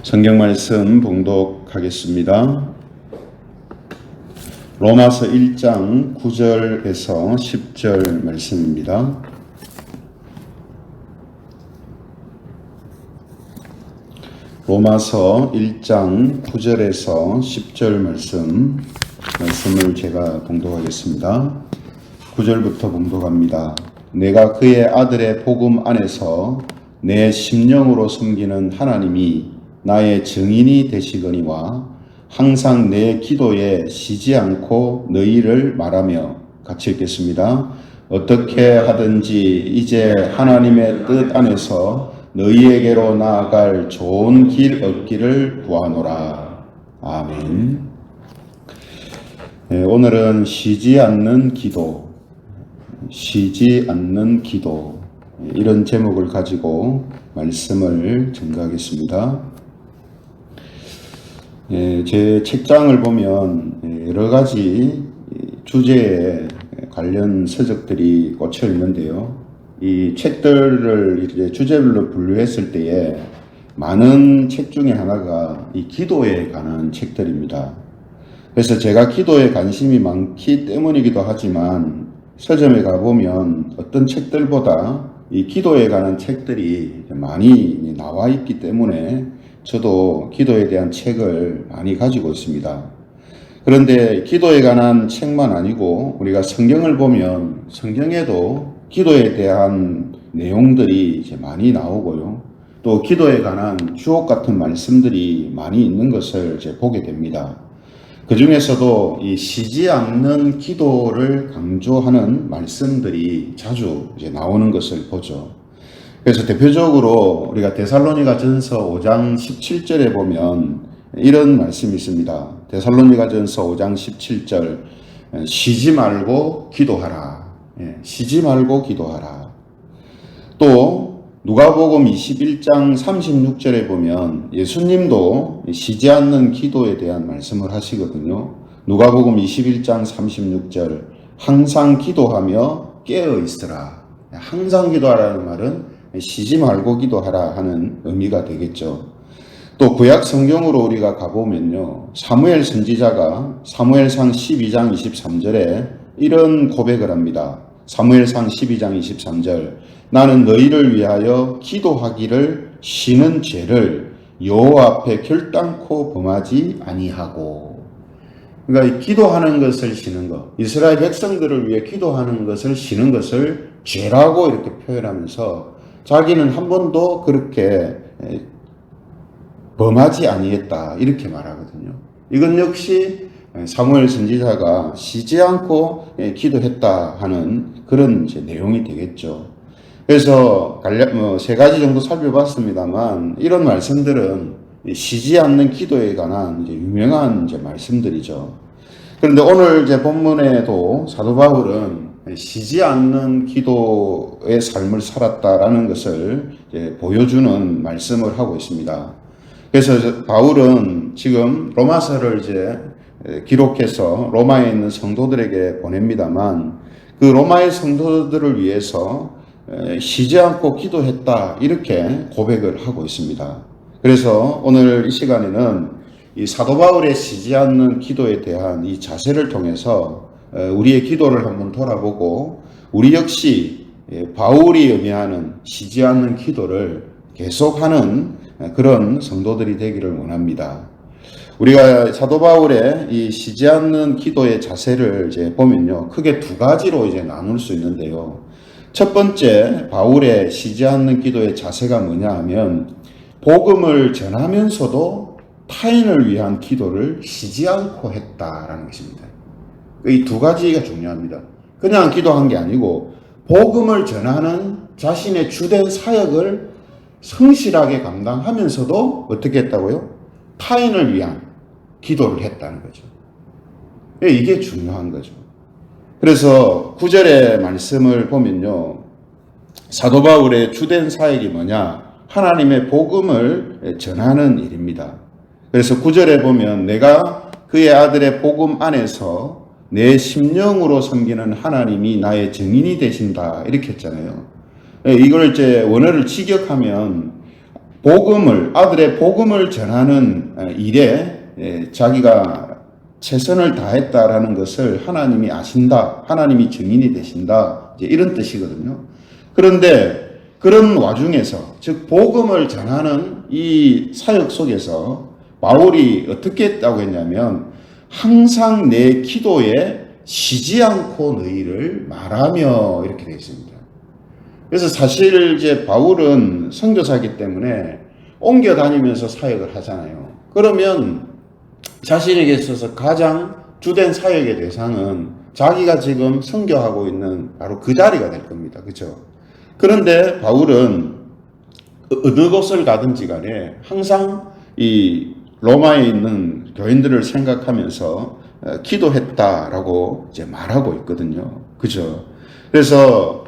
성경 말씀 봉독하겠습니다. 로마서 1장 9절에서 10절 말씀입니다. 로마서 1장 9절에서 10절 말씀을 제가 봉독하겠습니다. 9절부터 봉독합니다. 내가 그의 아들의 복음 안에서 내 심령으로 섬기는 하나님이 나의 증인이 되시거니와 항상 내 기도에 쉬지 않고 너희를 말하며 같이 읽겠습니다. 어떻게 하든지 이제 하나님의 뜻 안에서 너희에게로 나아갈 좋은 길 얻기를 구하노라. 아멘. 네, 오늘은 쉬지 않는 기도, 이런 제목을 가지고 말씀을 전가하겠습니다. 제 책장을 보면 여러 가지 주제에 관련 서적들이 꽂혀 있는데요. 이 책들을 이제 주제별로 분류했을 때에 많은 책 중에 하나가 이 기도에 관한 책들입니다. 그래서 제가 기도에 관심이 많기 때문이기도 하지만 서점에 가보면 어떤 책들보다 이 기도에 관한 책들이 많이 나와 있기 때문에 저도 기도에 대한 책을 많이 가지고 있습니다. 그런데 기도에 관한 책만 아니고 우리가 성경을 보면 성경에도 기도에 대한 내용들이 이제 많이 나오고요. 또 기도에 관한 주옥 같은 말씀들이 많이 있는 것을 이제 보게 됩니다. 그 중에서도 이 쉬지 않는 기도를 강조하는 말씀들이 자주 이제 나오는 것을 보죠. 그래서 대표적으로 우리가 데살로니가 전서 5장 17절에 보면 이런 말씀이 있습니다. 데살로니가 전서 5장 17절 쉬지 말고 기도하라. 쉬지 말고 기도하라. 또 누가복음 21장 36절에 보면 예수님도 쉬지 않는 기도에 대한 말씀을 하시거든요. 누가복음 21장 36절 항상 기도하며 깨어 있으라. 항상 기도하라는 말은 쉬지 말고 기도하라 하는 의미가 되겠죠. 또 구약 성경으로 우리가 가보면요. 사무엘 선지자가 사무엘상 12장 23절에 이런 고백을 합니다. 사무엘상 12장 23절 나는 너희를 위하여 기도하기를 쉬는 죄를 여호와 앞에 결단코 범하지 아니하고. 그러니까 기도하는 것을 쉬는 것, 이스라엘 백성들을 위해 기도하는 것을 쉬는 것을 죄라고 이렇게 표현하면서 자기는 한 번도 그렇게 범하지 아니했다 이렇게 말하거든요. 이건 역시 사무엘 선지자가 쉬지 않고 기도했다 하는 그런 이제 내용이 되겠죠. 그래서 세 가지 정도 살펴봤습니다만 이런 말씀들은 쉬지 않는 기도에 관한 이제 유명한 이제 말씀들이죠. 그런데 오늘 이제 본문에도 사도 바울은 쉬지 않는 기도의 삶을 살았다라는 것을 이제 보여주는 말씀을 하고 있습니다. 그래서 바울은 지금 로마서를 이제 기록해서 로마에 있는 성도들에게 보냅니다만 그 로마의 성도들을 위해서 쉬지 않고 기도했다 이렇게 고백을 하고 있습니다. 그래서 오늘 이 시간에는 이 사도 바울의 쉬지 않는 기도에 대한 이 자세를 통해서 우리의 기도를 한번 돌아보고 우리 역시 바울이 의미하는 쉬지 않는 기도를 계속하는 그런 성도들이 되기를 원합니다. 우리가 사도 바울의 이 쉬지 않는 기도의 자세를 이제 보면요. 크게 두 가지로 이제 나눌 수 있는데요. 첫 번째 바울의 쉬지 않는 기도의 자세가 뭐냐 하면 복음을 전하면서도 타인을 위한 기도를 쉬지 않고 했다라는 것입니다. 이 두 가지가 중요합니다. 그냥 기도한 게 아니고 복음을 전하는 자신의 주된 사역을 성실하게 감당하면서도 어떻게 했다고요? 타인을 위한 기도를 했다는 거죠. 이게 중요한 거죠. 그래서 9절의 말씀을 보면요. 사도 바울의 주된 사역이 뭐냐? 하나님의 복음을 전하는 일입니다. 그래서 9절에 보면 내가 그의 아들의 복음 안에서 내 심령으로 섬기는 하나님이 나의 증인이 되신다 이렇게 했잖아요. 이걸 이제 원어를 직역하면 아들의 복음을 전하는 일에 자기가 최선을 다했다라는 것을 하나님이 아신다, 하나님이 증인이 되신다, 이제 이런 뜻이거든요. 그런데 그런 와중에서, 즉 복음을 전하는 이 사역 속에서 바울이 어떻게 했다고 했냐면 항상 내 기도에 쉬지 않고 너희를 말하며 이렇게 되어 있습니다. 그래서 사실 이제 바울은 선교사이기 때문에 옮겨 다니면서 사역을 하잖아요. 그러면 자신에게 있어서 가장 주된 사역의 대상은 자기가 지금 선교하고 있는 바로 그 자리가 될 겁니다. 그렇죠? 그런데 바울은 어느 곳을 가든지 간에 항상 이 로마에 있는 교인들을 생각하면서 기도했다라고 이제 말하고 있거든요. 그죠? 그래서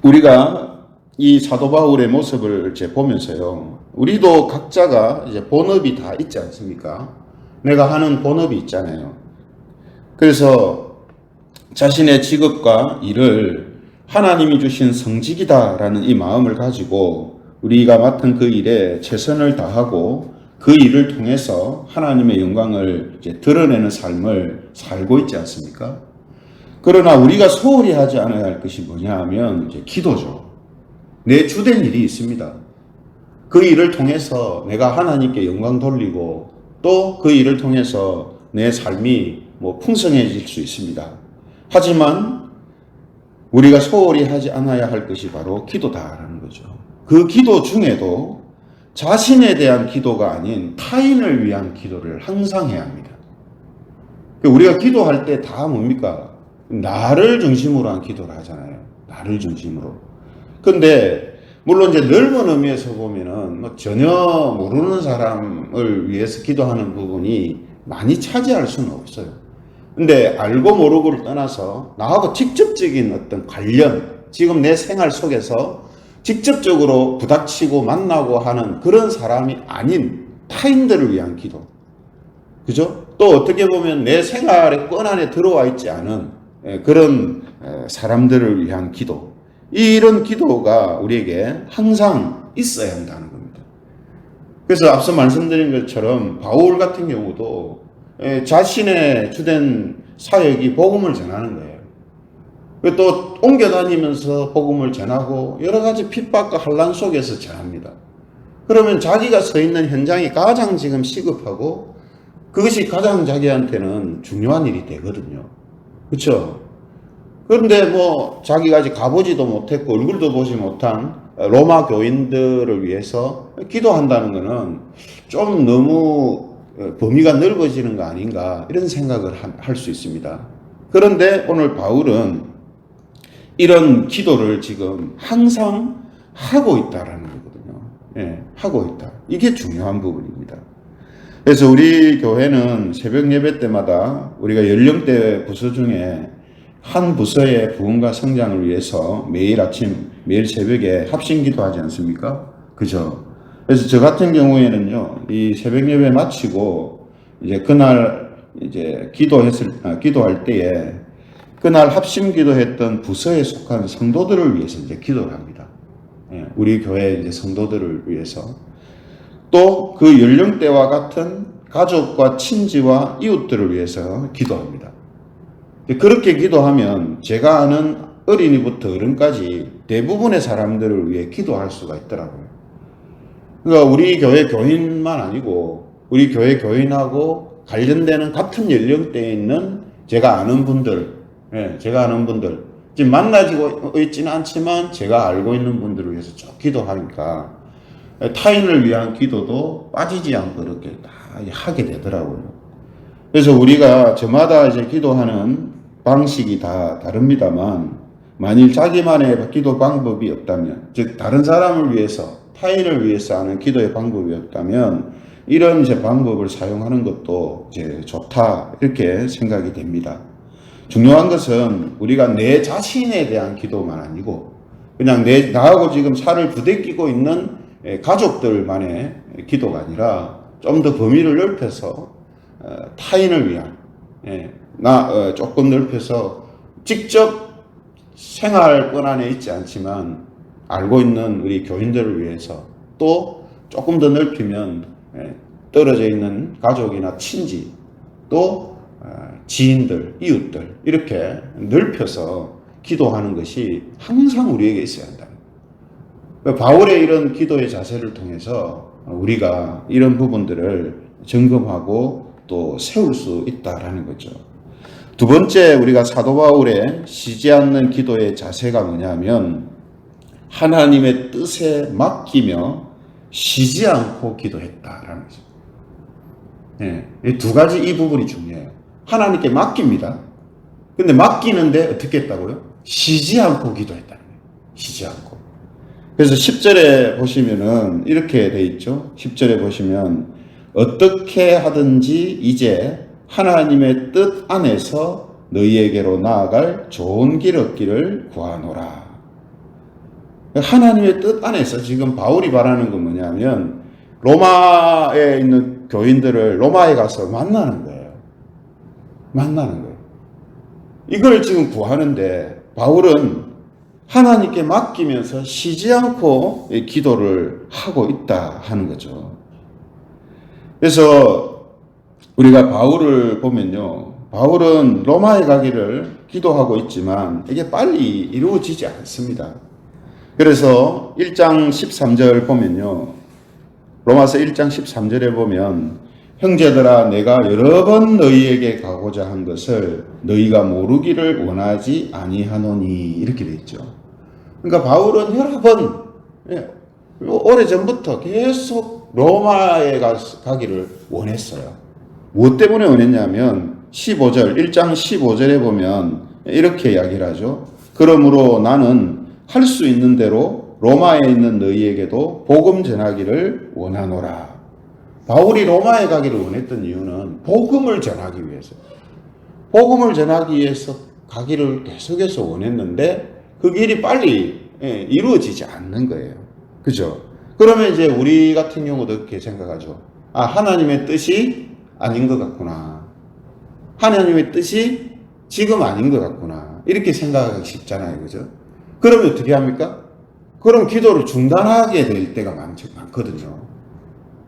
우리가 이 사도 바울의 모습을 이제 보면서요, 우리도 각자가 이제 본업이 다 있지 않습니까? 내가 하는 본업이 있잖아요. 그래서 자신의 직업과 일을 하나님이 주신 성직이다라는 이 마음을 가지고 우리가 맡은 그 일에 최선을 다하고 그 일을 통해서 하나님의 영광을 이제 드러내는 삶을 살고 있지 않습니까? 그러나 우리가 소홀히 하지 않아야 할 것이 뭐냐 하면 이제 기도죠. 내 주된 일이 있습니다. 그 일을 통해서 내가 하나님께 영광 돌리고 또 그 일을 통해서 내 삶이 풍성해질 수 있습니다. 하지만 우리가 소홀히 하지 않아야 할 것이 바로 기도다라는 거죠. 그 기도 중에도 자신에 대한 기도가 아닌 타인을 위한 기도를 항상 해야 합니다. 우리가 기도할 때 다 뭡니까? 나를 중심으로 한 기도를 하잖아요. 나를 중심으로. 근데 물론 이제 넓은 의미에서 보면은 전혀 모르는 사람을 위해서 기도하는 부분이 많이 차지할 수는 없어요. 근데 알고 모르고를 떠나서 나하고 직접적인 어떤 관련, 지금 내 생활 속에서 직접적으로 부닥치고 만나고 하는 그런 사람이 아닌 타인들을 위한 기도. 그죠? 또 어떻게 보면 내 생활의 권 안에 들어와 있지 않은 그런 사람들을 위한 기도. 이런 기도가 우리에게 항상 있어야 한다는 겁니다. 그래서 앞서 말씀드린 것처럼 바울 같은 경우도 자신의 주된 사역이 복음을 전하는 거예요. 또 옮겨 다니면서 복음을 전하고 여러 가지 핍박과 환난 속에서 전합니다. 그러면 자기가 서 있는 현장이 가장 지금 시급하고 그것이 가장 자기한테는 중요한 일이 되거든요. 그렇죠? 그런데 자기가 아직 가보지도 못했고 얼굴도 보지 못한 로마 교인들을 위해서 기도한다는 것은 좀 너무 범위가 넓어지는 거 아닌가 이런 생각을 할 수 있습니다. 그런데 오늘 바울은 이런 기도를 지금 항상 하고 있다라는 거거든요. 예, 하고 있다. 이게 중요한 부분입니다. 그래서 우리 교회는 새벽 예배 때마다 우리가 연령대 부서 중에 한 부서의 부흥과 성장을 위해서 매일 아침, 매일 새벽에 합심 기도하지 않습니까? 그죠? 그래서 저 같은 경우에는요, 이 새벽 예배 마치고 이제 그날 이제 기도할 때에 그날 합심 기도했던 부서에 속한 성도들을 위해서 이제 기도를 합니다. 예, 우리 교회 이제 성도들을 위해서. 또 그 연령대와 같은 가족과 친지와 이웃들을 위해서 기도합니다. 그렇게 기도하면 제가 아는 어린이부터 어른까지 대부분의 사람들을 위해 기도할 수가 있더라고요. 그러니까 우리 교회 교인만 아니고 우리 교회 교인하고 관련되는 같은 연령대에 있는 제가 아는 분들, 지금 만나지고 있지는 않지만 제가 알고 있는 분들을 위해서 쭉 기도하니까 타인을 위한 기도도 빠지지 않고 이렇게 다 하게 되더라고요. 그래서 우리가 저마다 이제 기도하는 방식이 다 다릅니다만, 만일 자기만의 기도 방법이 없다면, 즉 다른 사람을 위해서, 타인을 위해서 하는 기도의 방법이 없다면 이런 이제 방법을 사용하는 것도 이제 좋다 이렇게 생각이 됩니다. 중요한 것은 우리가 내 자신에 대한 기도만 아니고 그냥 나하고 지금 살을 부대끼고 있는 가족들만의 기도가 아니라 좀 더 범위를 넓혀서 타인을 위한, 조금 넓혀서 직접 생활권 안에 있지 않지만 알고 있는 우리 교인들을 위해서 또 조금 더 넓히면 떨어져 있는 가족이나 친지, 또 지인들, 이웃들 이렇게 넓혀서 기도하는 것이 항상 우리에게 있어야 한다. 바울의 이런 기도의 자세를 통해서 우리가 이런 부분들을 점검하고 또 세울 수 있다라는 거죠. 두 번째, 우리가 사도 바울의 쉬지 않는 기도의 자세가 뭐냐면 하나님의 뜻에 맡기며 쉬지 않고 기도했다라는 거죠. 이 두 가지, 이 부분이 중요해요. 하나님께 맡깁니다. 근데 맡기는데 어떻게 했다고요? 쉬지 않고 기도했다는 거예요. 쉬지 않고. 그래서 10절에 보시면은 이렇게 돼 있죠. 10절에 보시면 어떻게 하든지 이제 하나님의 뜻 안에서 너희에게로 나아갈 좋은 길 얻기를 구하노라. 하나님의 뜻 안에서 지금 바울이 바라는 건 뭐냐면 로마에 있는 교인들을 로마에 가서 만나는 거예요. 만나는 거예요. 이걸 지금 구하는데 바울은 하나님께 맡기면서 쉬지 않고 기도를 하고 있다 하는 거죠. 그래서 우리가 바울을 보면요, 바울은 로마에 가기를 기도하고 있지만 이게 빨리 이루어지지 않습니다. 그래서 1장 13절 보면요, 로마서 1장 13절에 보면 형제들아 내가 여러 번 너희에게 가고자 한 것을 너희가 모르기를 원하지 아니하노니 이렇게 되어 있죠. 그러니까 바울은 여러 번 오래전부터 계속 로마에 가기를 원했어요. 무엇 때문에 원했냐면 15절, 1장 15절에 보면 이렇게 이야기를 하죠. 그러므로 나는 할 수 있는 대로 로마에 있는 너희에게도 복음 전하기를 원하노라. 바울이 로마에 가기를 원했던 이유는 복음을 전하기 위해서, 복음을 전하기 위해서 가기를 계속해서 원했는데 그 길이 빨리 이루어지지 않는 거예요. 그죠? 그러면 이제 우리 같은 경우도 그렇게 생각하죠. 아, 하나님의 뜻이 아닌 것 같구나. 하나님의 뜻이 지금 아닌 것 같구나. 이렇게 생각하기 쉽잖아요. 그죠? 그러면 어떻게 합니까? 그럼 기도를 중단하게 될 때가 많거든요.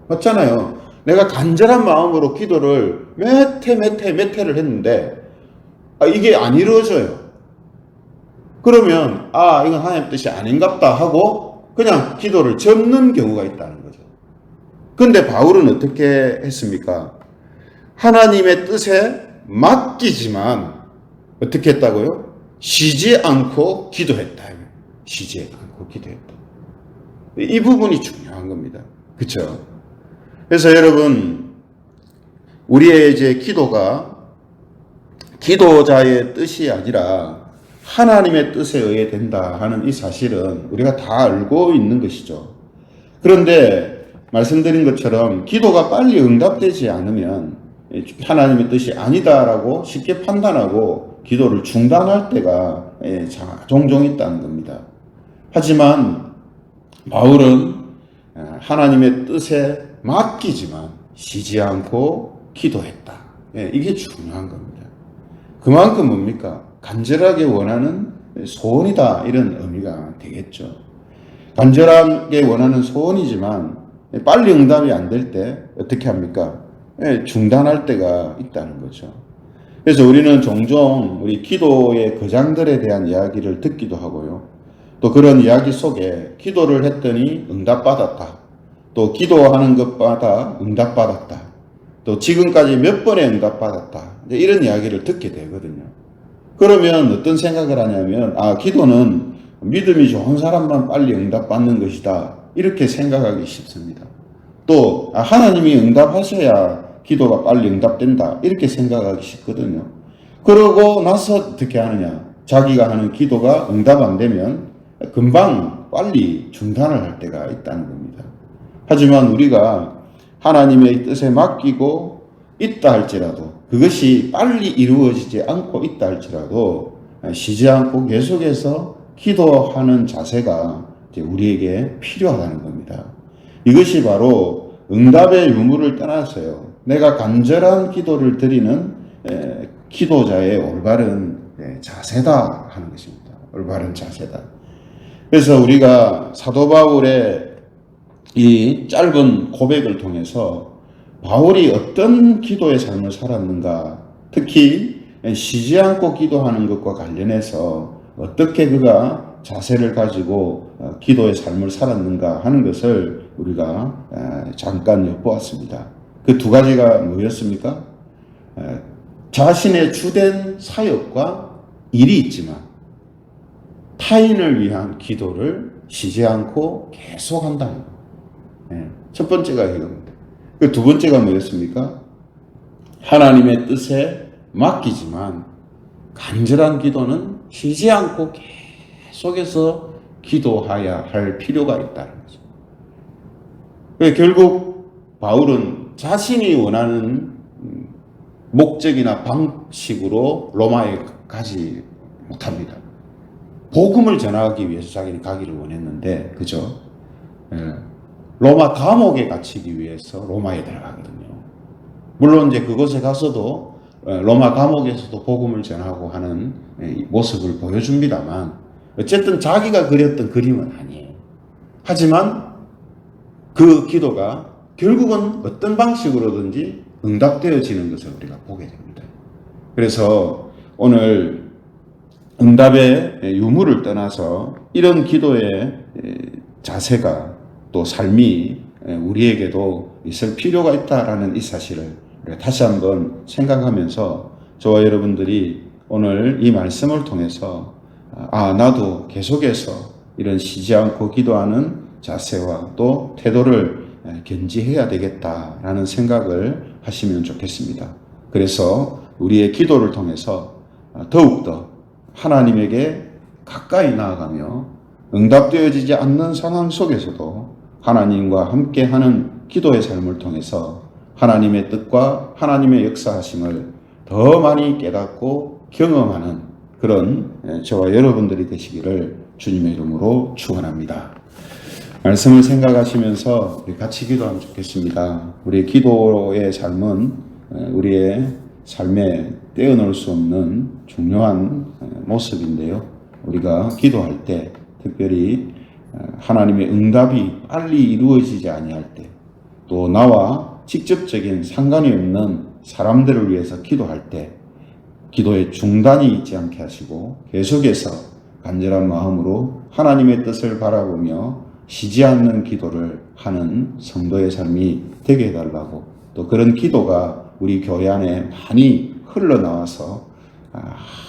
맞잖아요. 내가 간절한 마음으로 기도를 몇 회를 했는데 이게 안 이루어져요. 그러면 이건 하나님 뜻이 아닌갑다 하고 그냥 기도를 접는 경우가 있다는 거죠. 근데 바울은 어떻게 했습니까? 하나님의 뜻에 맡기지만 어떻게 했다고요? 쉬지 않고 기도했다. 쉬지 않고 기도했다. 이 부분이 중요한 겁니다. 그렇죠? 그래서 여러분, 우리의 이제 기도가 기도자의 뜻이 아니라 하나님의 뜻에 의해 된다 하는 이 사실은 우리가 다 알고 있는 것이죠. 그런데 말씀드린 것처럼 기도가 빨리 응답되지 않으면 하나님의 뜻이 아니다라고 쉽게 판단하고 기도를 중단할 때가 종종 있다는 겁니다. 하지만 바울은 하나님의 뜻에 맡기지만 쉬지 않고 기도했다. 이게 중요한 겁니다. 그만큼 뭡니까? 간절하게 원하는 소원이다, 이런 의미가 되겠죠. 간절하게 원하는 소원이지만 빨리 응답이 안 될 때 어떻게 합니까? 중단할 때가 있다는 거죠. 그래서 우리는 종종 우리 기도의 거장들에 대한 이야기를 듣기도 하고요. 또 그런 이야기 속에 기도를 했더니 응답받았다. 또 기도하는 것마다 응답받았다. 또 지금까지 몇 번의 응답받았다. 이런 이야기를 듣게 되거든요. 그러면 어떤 생각을 하냐면 기도는 믿음이 좋은 사람만 빨리 응답받는 것이다. 이렇게 생각하기 쉽습니다. 또 하나님이 응답하셔야 기도가 빨리 응답된다. 이렇게 생각하기 쉽거든요. 그러고 나서 어떻게 하느냐. 자기가 하는 기도가 응답 안 되면 금방 빨리 중단을 할 때가 있다는 겁니다. 하지만 우리가 하나님의 뜻에 맡기고 있다 할지라도 그것이 빨리 이루어지지 않고 있다 할지라도 쉬지 않고 계속해서 기도하는 자세가 우리에게 필요하다는 겁니다. 이것이 바로 응답의 유무를 떠나서요. 내가 간절한 기도를 드리는 기도자의 올바른 자세다 하는 것입니다. 올바른 자세다. 그래서 우리가 사도 바울의 이 짧은 고백을 통해서 바울이 어떤 기도의 삶을 살았는가, 특히 쉬지 않고 기도하는 것과 관련해서 어떻게 그가 자세를 가지고 기도의 삶을 살았는가 하는 것을 우리가 잠깐 엿보았습니다. 그 두 가지가 뭐였습니까? 자신의 주된 사역과 일이 있지만 타인을 위한 기도를 쉬지 않고 계속 한다는 것. 첫 번째가 이겁니다. 그 두 번째가 뭐였습니까? 하나님의 뜻에 맡기지만 간절한 기도는 쉬지 않고 계속해서 기도해야 할 필요가 있다는 거죠. 결국 바울은 자신이 원하는 목적이나 방식으로 로마에 가지 못합니다. 복음을 전하기 위해서 자기는 가기를 원했는데, 그죠? 로마 감옥에 갇히기 위해서 로마에 들어가거든요. 물론 이제 그곳에 가서도 로마 감옥에서도 복음을 전하고 하는 모습을 보여줍니다만, 어쨌든 자기가 그렸던 그림은 아니에요. 하지만 그 기도가 결국은 어떤 방식으로든지 응답되어지는 것을 우리가 보게 됩니다. 그래서 오늘 응답의 유무를 떠나서 이런 기도의 자세가 또 삶이 우리에게도 있을 필요가 있다라는 이 사실을 다시 한번 생각하면서 저와 여러분들이 오늘 이 말씀을 통해서 나도 계속해서 이런 쉬지 않고 기도하는 자세와 또 태도를 견지해야 되겠다라는 생각을 하시면 좋겠습니다. 그래서 우리의 기도를 통해서 더욱더 하나님에게 가까이 나아가며 응답되어지지 않는 상황 속에서도 하나님과 함께하는 기도의 삶을 통해서 하나님의 뜻과 하나님의 역사하심을 더 많이 깨닫고 경험하는 그런 저와 여러분들이 되시기를 주님의 이름으로 축원합니다. 말씀을 생각하시면서 우리 같이 기도하면 좋겠습니다. 우리의 기도의 삶은 우리의 삶에 떼어놓을 수 없는 중요한 모습인데요. 우리가 기도할 때 특별히 하나님의 응답이 빨리 이루어지지 아니할 때, 또 나와 직접적인 상관이 없는 사람들을 위해서 기도할 때 기도의 중단이 있지 않게 하시고 계속해서 간절한 마음으로 하나님의 뜻을 바라보며 쉬지 않는 기도를 하는 성도의 삶이 되게 해달라고, 또 그런 기도가 우리 교회 안에 많이 흘러나와서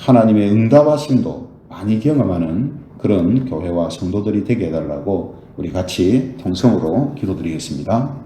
하나님의 응답하심도 많이 경험하는 그런 교회와 성도들이 되게 해달라고 우리 같이 통성으로 기도드리겠습니다.